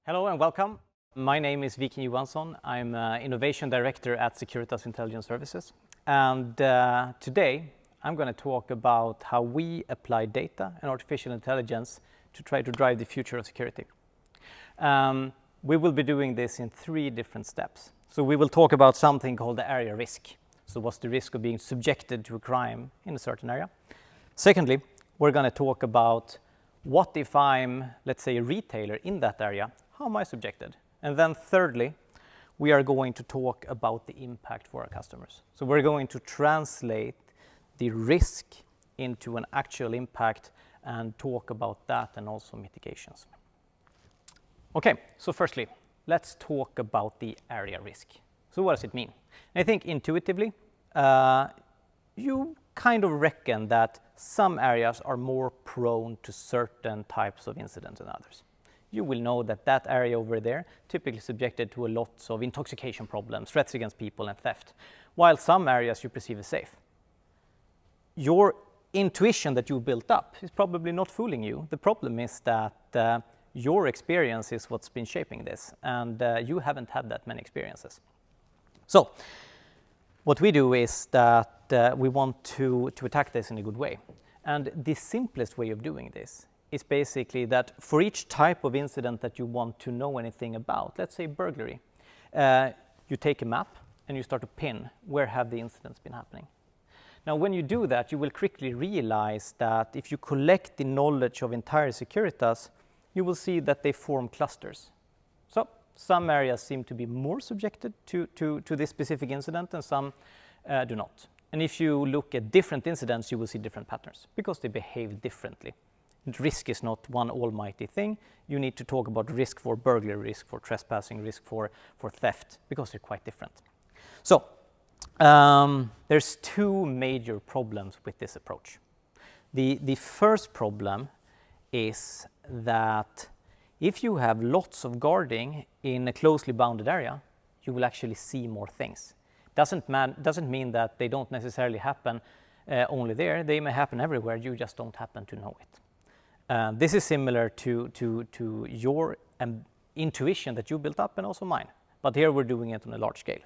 Hello and welcome. My name is Viking Johansson. I'm Innovation Director at Securitas Intelligence Services. And today I'm going to talk about how we apply data and artificial intelligence to try to drive the future of security. We will be doing this in 3 different steps. So we will talk about something called the area risk. So what's the risk of being subjected to a crime in a certain area? Secondly, we're going to talk about what if I'm, let's say, a retailer in that area. How am I subjected? And then thirdly, we are going to talk about the impact for our customers. So we're going to translate the risk into an actual impact and talk about that and also mitigations. Okay, so firstly, let's talk about the area risk. So what does it mean? I think intuitively, you kind of reckon that some areas are more prone to certain types of incidents than others. You will know that that area over there typically subjected to a lot of intoxication problems, threats against people and theft, while some areas you perceive as safe. Your intuition that you built up is probably not fooling you. The problem is that your experience is what's been shaping this, and you haven't had that many experiences. So what we do is that we want to attack this in a good way. And the simplest way of doing this is basically that for each type of incident that you want to know anything about, let's say burglary, you take a map and you start to pin where have the incidents been happening. Now, when you do that, you will quickly realize that if you collect the knowledge of entire Securitas, you will see that they form clusters. So some areas seem to be more subjected to this specific incident and some do not. And if you look at different incidents, you will see different patterns because they behave differently. And risk is not one almighty thing. You need to talk about risk for burglary, risk for trespassing, risk for theft, because they're quite different. So there's 2 major problems with this approach. The first problem is that if you have lots of guarding in a closely bounded area, you will actually see more things. Doesn't mean that they don't necessarily happen only there. They may happen everywhere. You just don't happen to know it. This is similar to your intuition that you built up and also mine. But here we're doing it on a large scale.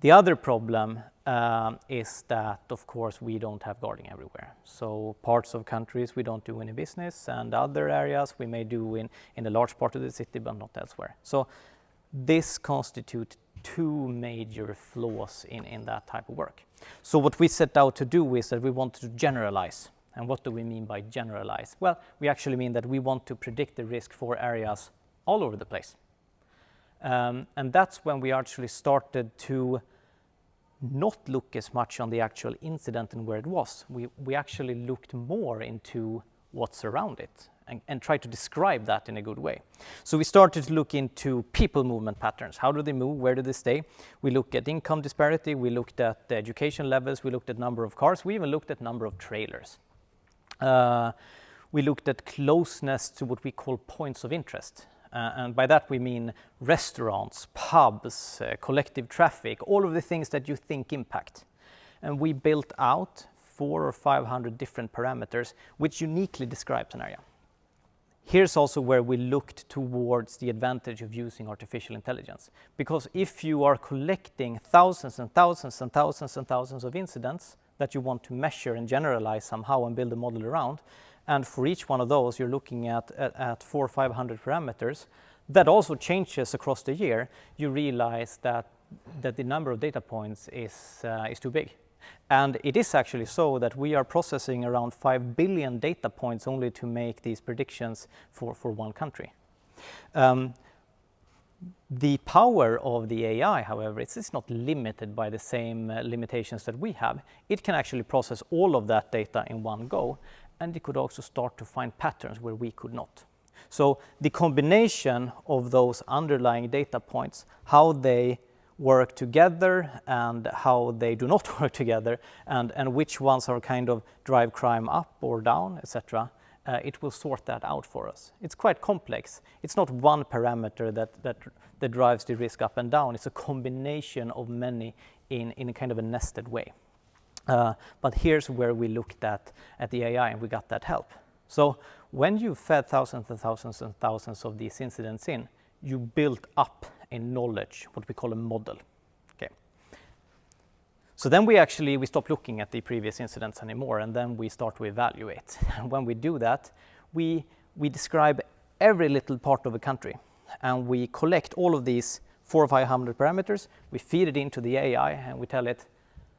The other problem is that, of course, we don't have guarding everywhere. So parts of countries we don't do any business, and other areas we may do in a large part of the city, but not elsewhere. So this constitutes 2 major flaws in that type of work. So what we set out to do is that we want to generalize. And what do we mean by generalize? Well, we actually mean that we want to predict the risk for areas all over the place. And that's when we actually started to not look as much on the actual incident and where it was. We actually looked more into what's around it and try to describe that in a good way. So we started to look into people movement patterns. How do they move? Where do they stay? We looked at income disparity. We looked at the education levels. We looked at number of cars. We even looked at number of trailers. We looked at closeness to what we call points of interest. And by that we mean restaurants, pubs, collective traffic, all of the things that you think impact. And we built out 400 or 500 different parameters which uniquely describes an area. Here's also where we looked towards the advantage of using artificial intelligence. Because if you are collecting thousands and thousands and thousands and thousands of incidents that you want to measure and generalize somehow and build a model around, and for each one of those you're looking at 400 or 500 parameters, that also changes across the year, you realize that the number of data points is too big. And it is actually so that we are processing around 5 billion data points only to make these predictions for one country. The power of the AI, however, it's not limited by the same limitations that we have. It can actually process all of that data in one go, and it could also start to find patterns where we could not. So the combination of those underlying data points, how they work together and how they do not work together, and which ones are kind of drive crime up or down, etc., it will sort that out for us. It's quite complex. It's not one parameter that drives the risk up and down. It's a combination of many in a kind of a nested way. But here's where we looked at the AI and we got that help. So when you fed thousands and thousands and thousands of these incidents in, you built up a knowledge, what we call a model. Okay. So then we stop looking at the previous incidents anymore, and then we start to evaluate. And when we do that, we describe every little part of a country, and we collect all of these 400 or 500 parameters, we feed it into the AI, and we tell it,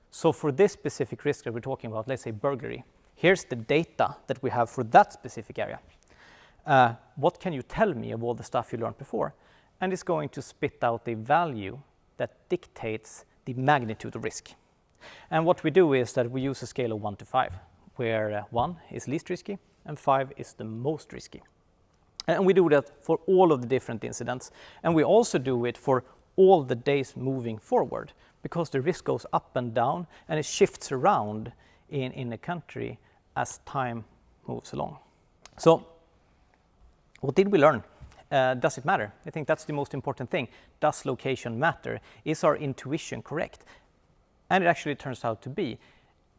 so for this specific risk that we're talking about, let's say burglary, here's the data that we have for that specific area. What can you tell me of all the stuff you learned before? And it's going to spit out a value that dictates the magnitude of risk. And what we do is that we use a scale of 1 to 5, where 1 is least risky and 5 is the most risky. And we do that for all of the different incidents. And we also do it for all the days moving forward, because the risk goes up and down and it shifts around in a country as time moves along. So what did we learn? Does it matter? I think that's the most important thing. Does location matter? Is our intuition correct? And it actually turns out to be,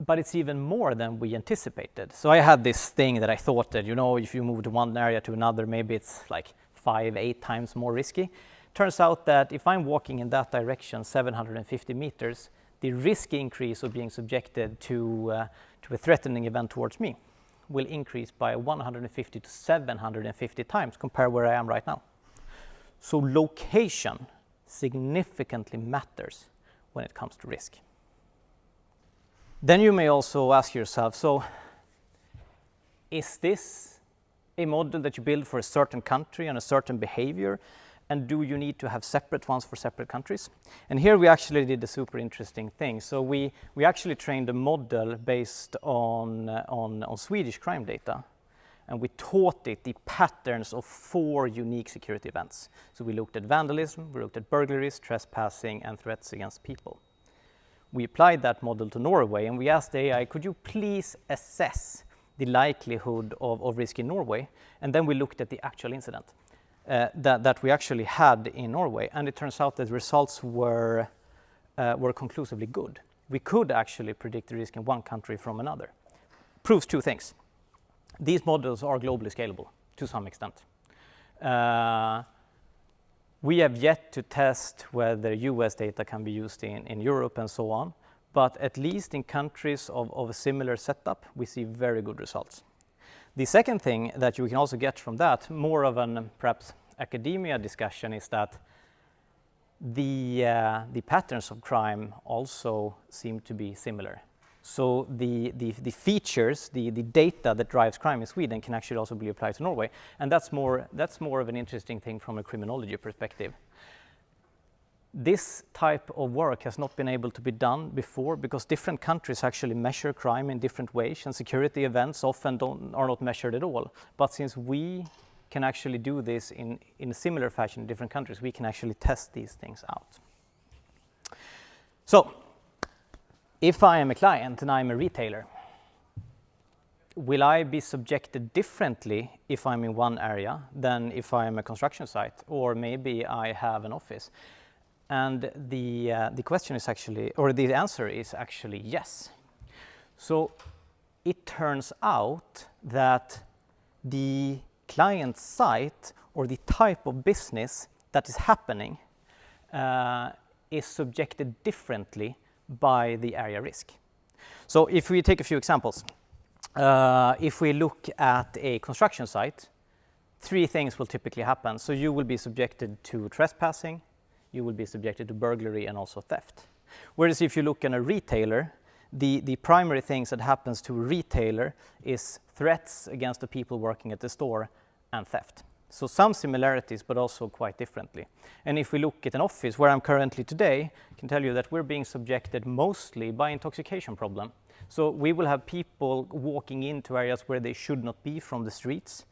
but it's even more than we anticipated. So I had this thing that I thought that, if you move to one area to another, maybe it's like 5-8 times more risky. Turns out that if I'm walking in that direction 750 meters, the risk increase of being subjected to a threatening event towards me will increase by 150 to 750 times compared where I am right now. So location significantly matters when it comes to risk. Then you may also ask yourself, so is this a model that you build for a certain country and a certain behavior? And do you need to have separate ones for separate countries? And here we actually did a super interesting thing. So we actually trained a model based on Swedish crime data. And we taught it the patterns of 4 unique security events. So we looked at vandalism, we looked at burglaries, trespassing, and threats against people. We applied that model to Norway, and we asked the AI, could you please assess the likelihood of risk in Norway? And then we looked at the actual incident that we actually had in Norway, and it turns out that the results were conclusively good. We could actually predict the risk in one country from another. Proves 2 things. These models are globally scalable to some extent. We have yet to test whether US data can be used in Europe and so on, but at least in countries of a similar setup, we see very good results. The second thing that you can also get from that, more of an perhaps academia discussion, is that the patterns of crime also seem to be similar. So the features, the data that drives crime in Sweden can actually also be applied to Norway, and that's more of an interesting thing from a criminology perspective. This type of work has not been able to be done before because different countries actually measure crime in different ways, and security events often are not measured at all. But since we can actually do this in a similar fashion in different countries, we can actually test these things out. So, if I am a client and I'm a retailer, will I be subjected differently if I'm in one area than if I'm a construction site, or maybe I have an office? And the question is actually, or the answer is actually yes. So it turns out that the client site or the type of business that is happening is subjected differently by the area risk. So if we take a few examples, if we look at a construction site, 3 things will typically happen. So you will be subjected to trespassing, you will be subjected to burglary and also theft. Whereas if you look at a retailer, the primary things that happens to a retailer is threats against the people working at the store and theft. So some similarities, but also quite differently. And if we look at an office where I'm currently today, I can tell you that we're being subjected mostly by intoxication problem. So we will have people walking into areas where they should not be from the streets.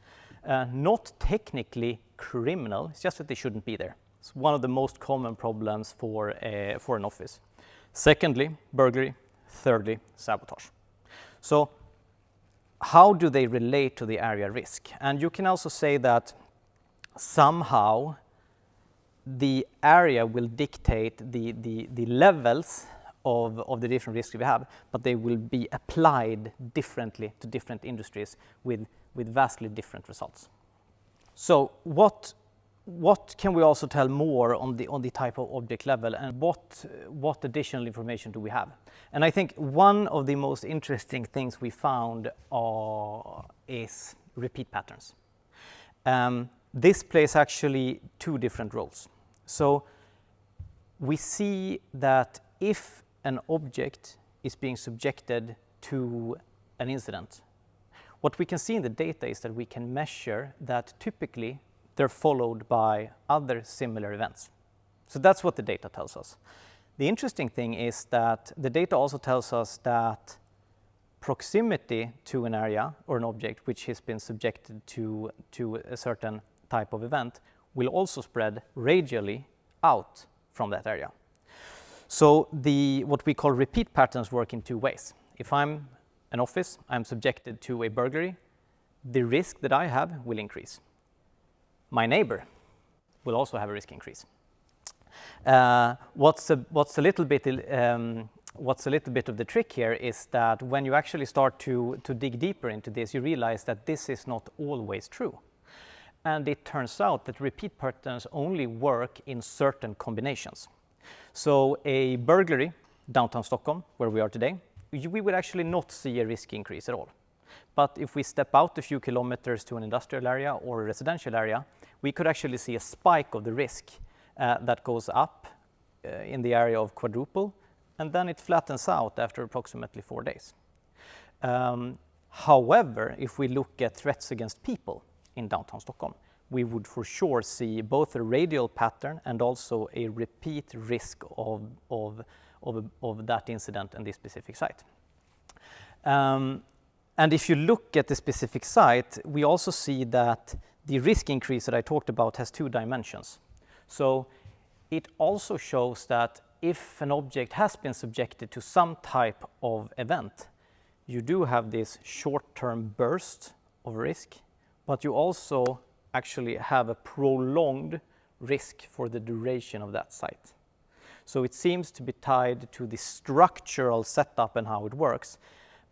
Not technically criminal, it's just that they shouldn't be there. It's one of the most common problems for an office. Secondly, burglary. Thirdly, sabotage. So how do they relate to the area risk? And you can also say that somehow the area will dictate the levels of the different risks we have, but they will be applied differently to different industries with vastly different results. So what can we also tell more on the type of object level, and what additional information do we have? And I think one of the most interesting things we found is repeat patterns. This plays actually two different roles. So we see that if an object is being subjected to an incident, what we can see in the data is that we can measure that typically they're followed by other similar events. So that's what the data tells us. The interesting thing is that the data also tells us that proximity to an area or an object which has been subjected to a certain type of event will also spread radially out from that area. So what we call repeat patterns work in two ways. If I'm an office, I'm subjected to a burglary, the risk that I have will increase. My neighbor will also have a risk increase. What's a little bit of the trick here is that when you actually start to dig deeper into this, you realize that this is not always true. And it turns out that repeat patterns only work in certain combinations. So a burglary downtown Stockholm, where we are today, we would actually not see a risk increase at all. But if we step out a few kilometers to an industrial area or a residential area, we could actually see a spike of the risk that goes up in the area of quadruple, and then it flattens out after approximately 4 days. However, if we look at threats against people in downtown Stockholm, we would for sure see both a radial pattern and also a repeat risk of that incident and this specific site. And if you look at the specific site, we also see that the risk increase that I talked about has two dimensions. So it also shows that if an object has been subjected to some type of event, you do have this short-term burst of risk, but you also actually have a prolonged risk for the duration of that site. So it seems to be tied to the structural setup and how it works,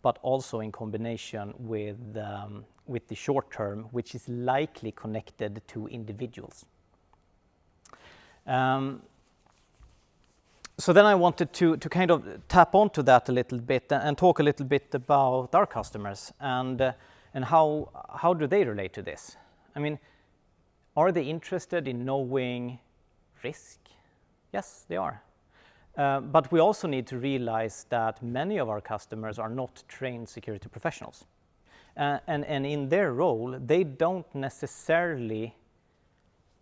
but also in combination with the short term, which is likely connected to individuals. So then I wanted to kind of tap onto that a little bit and talk a little bit about our customers and how do they relate to this? I mean, are they interested in knowing risk? Yes, they are. But we also need to realize that many of our customers are not trained security professionals. And in their role, they don't necessarily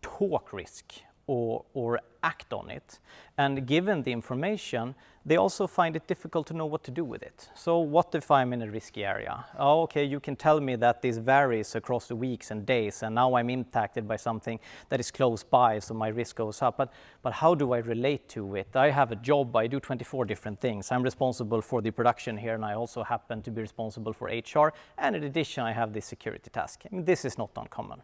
talk risk or act on it. And given the information, they also find it difficult to know what to do with it. So what if I'm in a risky area? Oh, okay, you can tell me that this varies across the weeks and days, and now I'm impacted by something that is close by, so my risk goes up. But how do I relate to it? I have a job, I do 24 different things. I'm responsible for the production here, and I also happen to be responsible for HR, and in addition, I have this security task. I mean, this is not uncommon.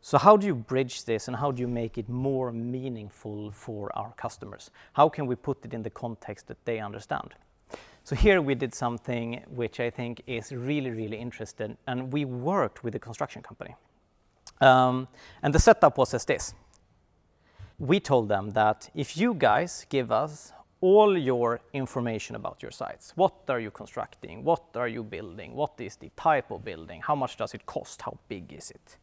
So how do you bridge this and how do you make it more meaningful for our customers? How can we put it in the context that they understand? So here we did something which I think is really, really interesting, and we worked with a construction company. And the setup was as this. We told them that if you guys give us all your information about your sites, what are you constructing, what are you building, what is the type of building, how much does it cost, how big is it?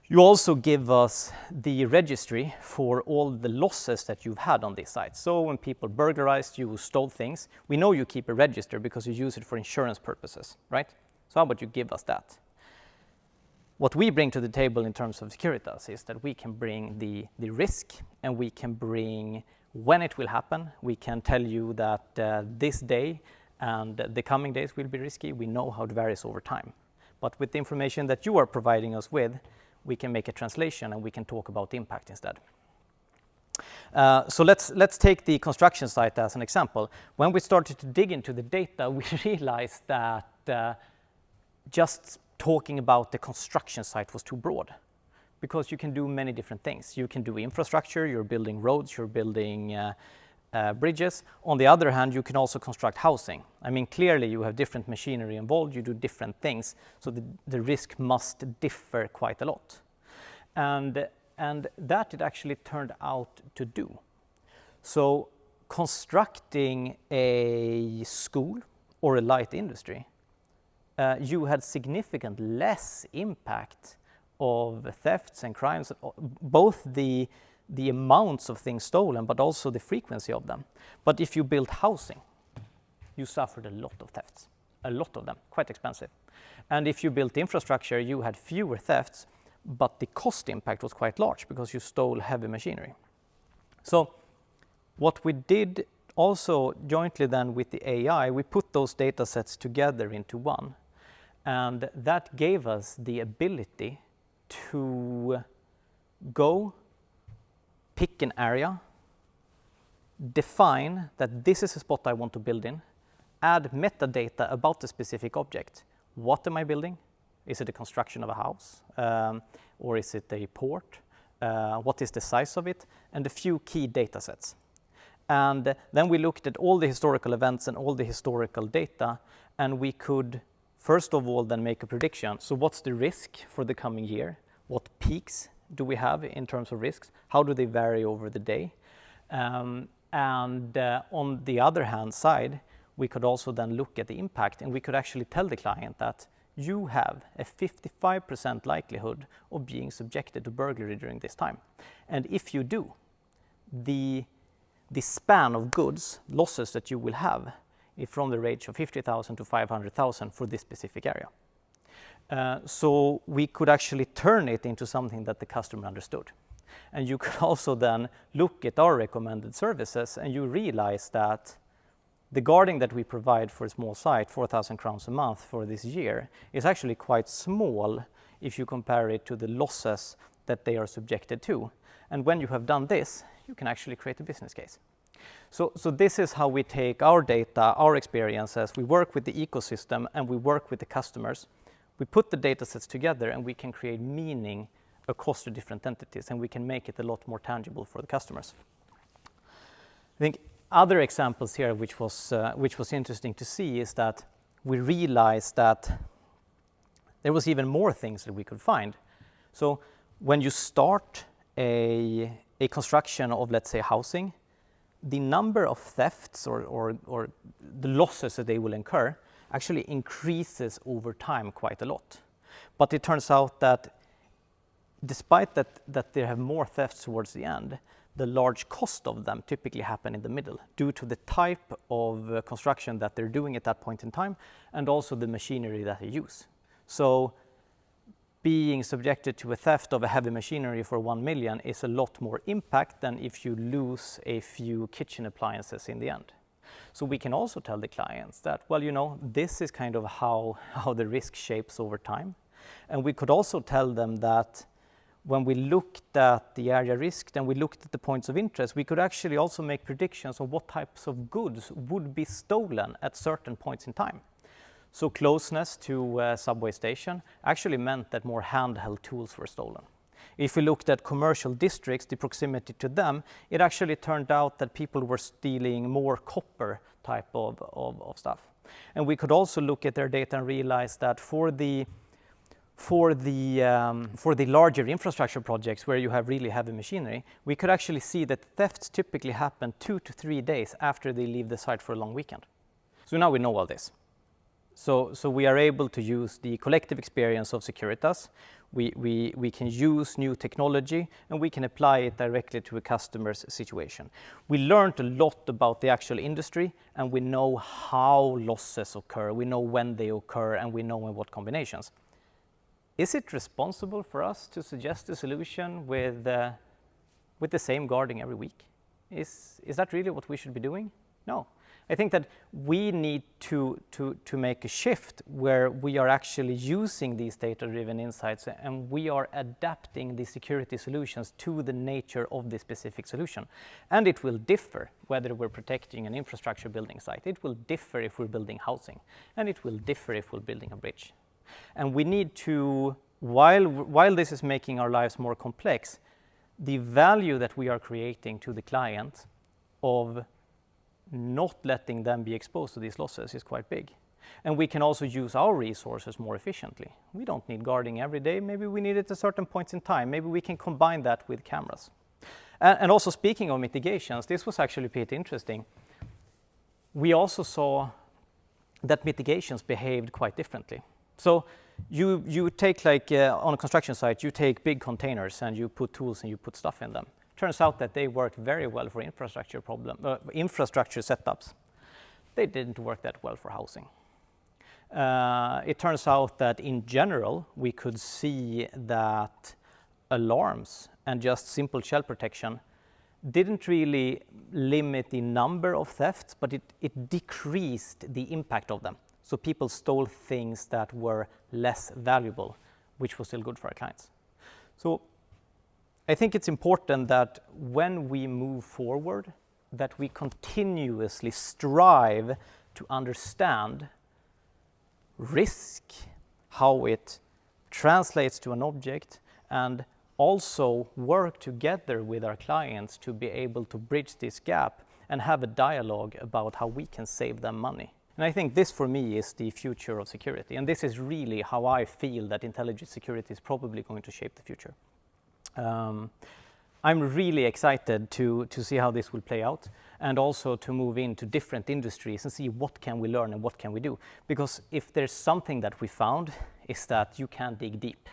You also give us the registry for all the losses that you've had on these sites. So when people burglarized you, stole things, we know you keep a register because you use it for insurance purposes, right? So how about you give us that? What we bring to the table in terms of Securitas is that we can bring the risk, and we can bring when it will happen. We can tell you that this day and the coming days will be risky. We know how it varies over time. But with the information that you are providing us with, we can make a translation and we can talk about the impact instead. So let's take the construction site as an example. When we started to dig into the data, we realized that just talking about the construction site was too broad, because you can do many different things. You can do infrastructure, you're building roads, you're building bridges. On the other hand, you can also construct housing. I mean, clearly you have different machinery involved, you do different things, so the risk must differ quite a lot. And that it actually turned out to do. So constructing a school or a light industry, you had significant less impact of thefts and crimes, both the amounts of things stolen, but also the frequency of them. But if you built housing, you suffered a lot of thefts, a lot of them, quite expensive. And if you built infrastructure, you had fewer thefts, but the cost impact was quite large because you stole heavy machinery. So what we did also jointly then with the AI, we put those data sets together into one. And that gave us the ability to go pick an area, define that this is a spot I want to build in, add metadata about the specific object. What am I building? Is it a construction of a house? Or is it a port? What is the size of it? And a few key data sets. And then we looked at all the historical events and all the historical data, and we could, first of all, then make a prediction. So what's the risk for the coming year? What peaks do we have in terms of risks? How do they vary over the day? And on the other hand side, we could also then look at the impact, and we could actually tell the client that you have a 55% likelihood of being subjected to burglary during this time. And if you do, the span of goods, losses that you will have is from the range of 50,000 to 500,000 for this specific area. So we could actually turn it into something that the customer understood. And you could also then look at our recommended services, and you realize that the guarding that we provide for a small site, 4,000 crowns a month for this year, is actually quite small if you compare it to the losses that they are subjected to. And when you have done this, you can actually create a business case. So this is how we take our data, our experiences, we work with the ecosystem, and we work with the customers. We put the data sets together, and we can create meaning across the different entities, and we can make it a lot more tangible for the customers. I think other examples here, which was interesting to see, is that we realized that there was even more things that we could find. So when you start a construction of, let's say, housing, the number of thefts or the losses that they will incur actually increases over time quite a lot. But it turns out that despite that they have more thefts towards the end, the large cost of them typically happen in the middle due to the type of construction that they're doing at that point in time, and also the machinery that they use. So being subjected to a theft of a heavy machinery for 1 million is a lot more impact than if you lose a few kitchen appliances in the end. So we can also tell the clients that, well, you know, this is kind of how the risk shapes over time. And we could also tell them that when we looked at the area risk and we looked at the points of interest, we could actually also make predictions on what types of goods would be stolen at certain points in time. So closeness to a subway station actually meant that more handheld tools were stolen. If we looked at commercial districts, the proximity to them, it actually turned out that people were stealing more copper type of stuff. And we could also look at their data and realize that for the larger infrastructure projects where you have really heavy machinery, we could actually see that thefts typically happen 2 to 3 days after they leave the site for a long weekend. So now we know all this. So we are able to use the collective experience of Securitas. We can use new technology, and we can apply it directly to a customer's situation. We learned a lot about the actual industry, and we know how losses occur. We know when they occur, and we know in what combinations. Is it responsible for us to suggest a solution with the same guarding every week? Is that really what we should be doing? No. I think that we need to make a shift where we are actually using these data-driven insights, and we are adapting the security solutions to the nature of the specific solution. And it will differ whether we're protecting an infrastructure building site. It will differ if we're building housing, and it will differ if we're building a bridge. And we need to, while this is making our lives more complex, the value that we are creating to the client of not letting them be exposed to these losses is quite big. And we can also use our resources more efficiently. We don't need guarding every day. Maybe we need it at certain points in time. Maybe we can combine that with cameras. And also speaking of mitigations, this was actually pretty interesting. We also saw that mitigations behaved quite differently. So you take on a construction site, you take big containers and you put tools and you put stuff in them. Turns out that they work very well for infrastructure setups. They didn't work that well for housing. It turns out that in general, we could see that alarms and just simple shell protection didn't really limit the number of thefts, but it decreased the impact of them. So people stole things that were less valuable, which was still good for our clients. So I think it's important that when we move forward, that we continuously strive to understand risk, how it translates to an object, and also work together with our clients to be able to bridge this gap and have a dialogue about how we can save them money. And I think this, for me, is the future of security. And this is really how I feel that intelligent security is probably going to shape the future. I'm really excited to see how this will play out, and also to move into different industries and see what can we learn and what can we do. Because if there's something that we found, is that you can dig deep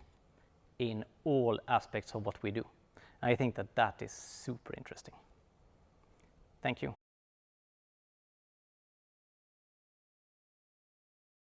in all aspects of what we do. And I think that that is super interesting. Thank you.